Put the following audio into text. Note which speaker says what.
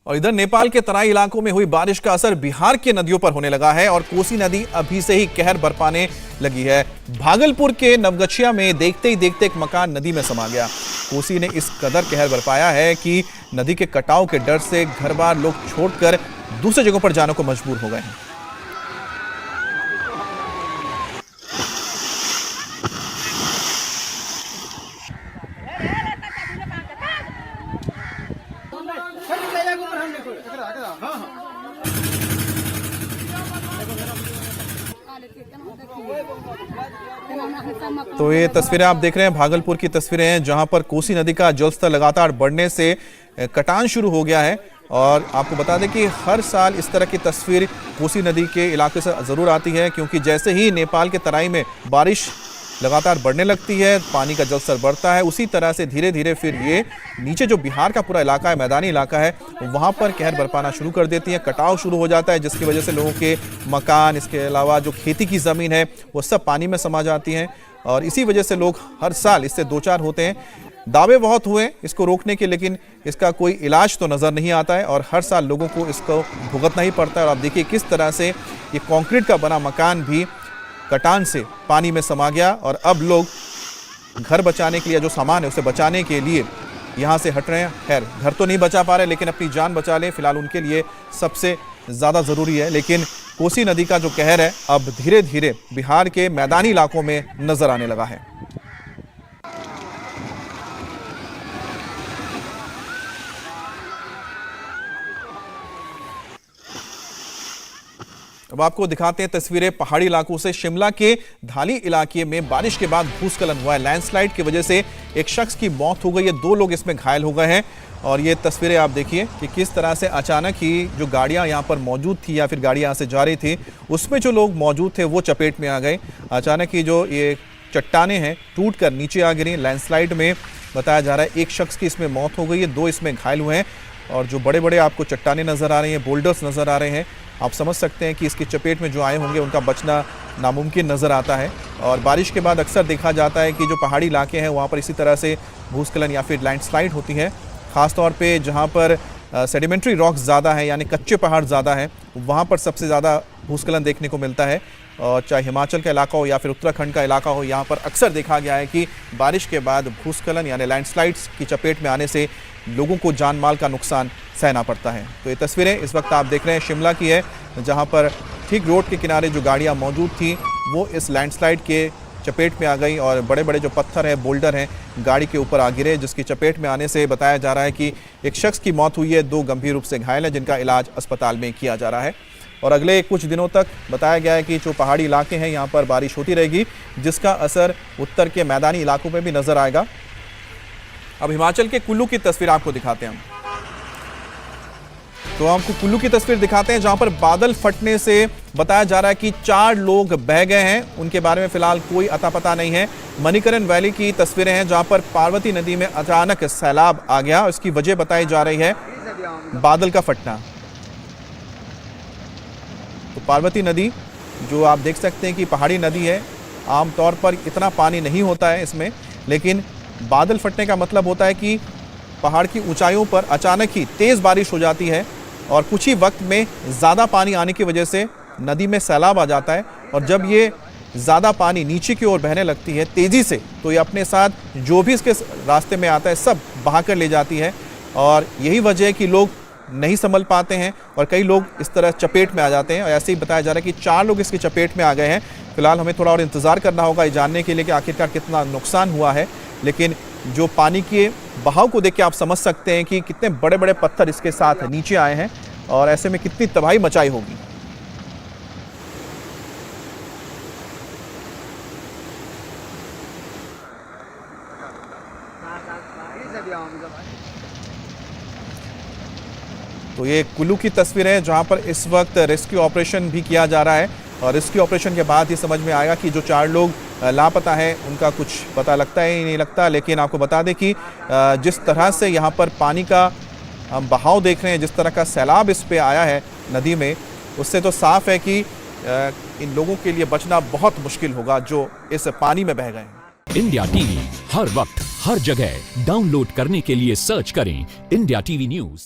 Speaker 1: और इधर नेपाल के तराई इलाकों में हुई बारिश का असर बिहार के नदियों पर होने लगा है और कोसी नदी अभी से ही कहर बरपाने लगी है। भागलपुर के नवगछिया में देखते ही देखते एक मकान नदी में समा गया। कोसी ने इस कदर कहर बरपाया है कि नदी के कटाव के डर से घर बार लोग छोड़कर दूसरे जगहों पर जाने को मजबूर हो गए हैं। तो ये तस्वीरें आप देख रहे हैं भागलपुर की तस्वीरें हैं, जहां पर कोसी नदी का जलस्तर लगातार बढ़ने से कटान शुरू हो गया है। और आपको बता दें कि हर साल इस तरह की तस्वीर कोसी नदी के इलाके से जरूर आती है, क्योंकि जैसे ही नेपाल के तराई में बारिश लगातार बढ़ने लगती है, पानी का जलस्तर बढ़ता है, उसी तरह से धीरे धीरे फिर ये नीचे जो बिहार का पूरा इलाका है, मैदानी इलाका है, वहाँ पर कहर बरपाना शुरू कर देती है। कटाव शुरू हो जाता है, जिसकी वजह से लोगों के मकान, इसके अलावा जो खेती की ज़मीन है वो सब पानी में समा जाती हैं। और इसी वजह से लोग हर साल इससे दो चार होते हैं। दावे बहुत हुए इसको रोकने के, लेकिन इसका कोई इलाज तो नज़र नहीं आता है और हर साल लोगों को इसको भुगतना ही पड़ता है। और आप देखिए किस तरह से ये कंक्रीट का बना मकान भी कटान से पानी में समा गया और अब लोग घर बचाने के लिए, जो सामान है उसे बचाने के लिए यहाँ से हट रहे हैं। खैर घर तो नहीं बचा पा रहे, लेकिन अपनी जान बचा लें, फिलहाल उनके लिए सबसे ज़्यादा ज़रूरी है। लेकिन कोसी नदी का जो कहर है अब धीरे धीरे बिहार के मैदानी इलाकों में नजर आने लगा है। अब आपको दिखाते हैं तस्वीरें पहाड़ी इलाकों से। शिमला के धाली इलाके में बारिश के बाद भूस्खलन हुआ है। लैंडस्लाइड की वजह से एक शख्स की मौत हो गई है, 2 लोग इसमें घायल हो गए हैं। और ये तस्वीरें आप देखिए कि किस तरह से अचानक ही जो गाड़ियां यहां पर मौजूद थी या फिर गाड़ियां यहां से जा रही थी, उसमें जो लोग मौजूद थे वो चपेट में आ गए। अचानक ही जो ये चट्टाने हैं टूट कर नीचे आ गिरी। लैंडस्लाइड में बताया जा रहा है एक शख्स की इसमें मौत हो गई है, 2 इसमें घायल हुए हैं। और जो बड़े बड़े आपको चट्टाने नज़र आ रही हैं, बोल्डर्स नज़र आ रहे हैं, आप समझ सकते हैं कि इसकी चपेट में जो आए होंगे उनका बचना नामुमकिन नज़र आता है। और बारिश के बाद अक्सर देखा जाता है कि जो पहाड़ी इलाके हैं वहाँ पर इसी तरह से भूस्खलन या फिर लैंडस्लाइड होती है। ख़ासतौर पे जहाँ पर सेडिमेंट्री रॉक्स ज़्यादा है, यानी कच्चे पहाड़ ज़्यादा हैं, वहाँ पर सबसे ज़्यादा भूस्खलन देखने को मिलता है। और चाहे हिमाचल का इलाका हो या फिर उत्तराखंड का इलाका हो, यहाँ पर अक्सर देखा गया है कि बारिश के बाद भूस्खलन यानी लैंडस्लाइड्स की चपेट में आने से लोगों को जान माल का नुकसान सहना पड़ता है। तो ये तस्वीरें इस वक्त आप देख रहे हैं शिमला की है, जहाँ पर ठीक रोड के किनारे जो गाड़ियाँ मौजूद थी वो इस लैंडस्लाइड के चपेट में आ गई और बड़े बड़े जो पत्थर हैं, बोल्डर हैं, गाड़ी के ऊपर आ गिरे, जिसकी चपेट में आने से बताया जा रहा है कि एक शख्स की मौत हुई है, 2 गंभीर रूप से घायल हैं, जिनका इलाज अस्पताल में किया जा रहा है। और अगले कुछ दिनों तक बताया गया है कि जो पहाड़ी इलाके हैं यहाँ पर बारिश होती रहेगी, जिसका असर उत्तर के मैदानी इलाकों में भी नजर आएगा। अब हिमाचल के कुल्लू की तस्वीर आपको दिखाते हैं हम। तो आपको कुल्लू की तस्वीर दिखाते हैं, जहां पर बादल फटने से बताया जा रहा है कि 4 लोग बह गए हैं। उनके बारे में फिलहाल कोई अता पता नहीं है। मणिकरण वैली की तस्वीरें हैं, जहां पर पार्वती नदी में अचानक सैलाब आ गया। इसकी वजह बताई जा रही है बादल का फटना। तो पार्वती नदी जो आप देख सकते हैं कि पहाड़ी नदी है, आमतौर पर इतना पानी नहीं होता है इसमें, लेकिन बादल फटने का मतलब होता है कि पहाड़ की ऊंचाइयों पर अचानक ही तेज़ बारिश हो जाती है और कुछ ही वक्त में ज़्यादा पानी आने की वजह से नदी में सैलाब आ जाता है। और जब ये ज़्यादा पानी नीचे की ओर बहने लगती है तेज़ी से, तो ये अपने साथ जो भी इसके रास्ते में आता है सब बहा कर ले जाती है। और यही वजह है कि लोग नहीं संभल पाते हैं और कई लोग इस तरह चपेट में आ जाते हैं। और ऐसे ही बताया जा रहा है कि 4 लोग इसकी चपेट में आ गए हैं। फिलहाल हमें थोड़ा और इंतज़ार करना होगा ये जानने के लिए कि आखिरकार कितना नुकसान हुआ है। लेकिन जो पानी के बहाव को देख के आप समझ सकते हैं कि कितने बड़े बड़े पत्थर इसके साथ नीचे आए हैं और ऐसे में कितनी तबाही मचाई होगी। तो ये कुल्लू की तस्वीर है, जहां पर इस वक्त रेस्क्यू ऑपरेशन भी किया जा रहा है। और रेस्क्यू ऑपरेशन के बाद ही समझ में आएगा कि जो 4 लोग लापता हैं उनका कुछ पता लगता है ही नहीं लगता। लेकिन आपको बता दें कि जिस तरह से यहाँ पर पानी का हम बहाव देख रहे हैं, जिस तरह का सैलाब इस पे आया है नदी में, उससे तो साफ है कि इन लोगों के लिए बचना बहुत मुश्किल होगा जो इस पानी में बह गए हैं।
Speaker 2: इंडिया टीवी हर वक्त हर जगह डाउनलोड करने के लिए सर्च करें इंडिया टीवी न्यूज़।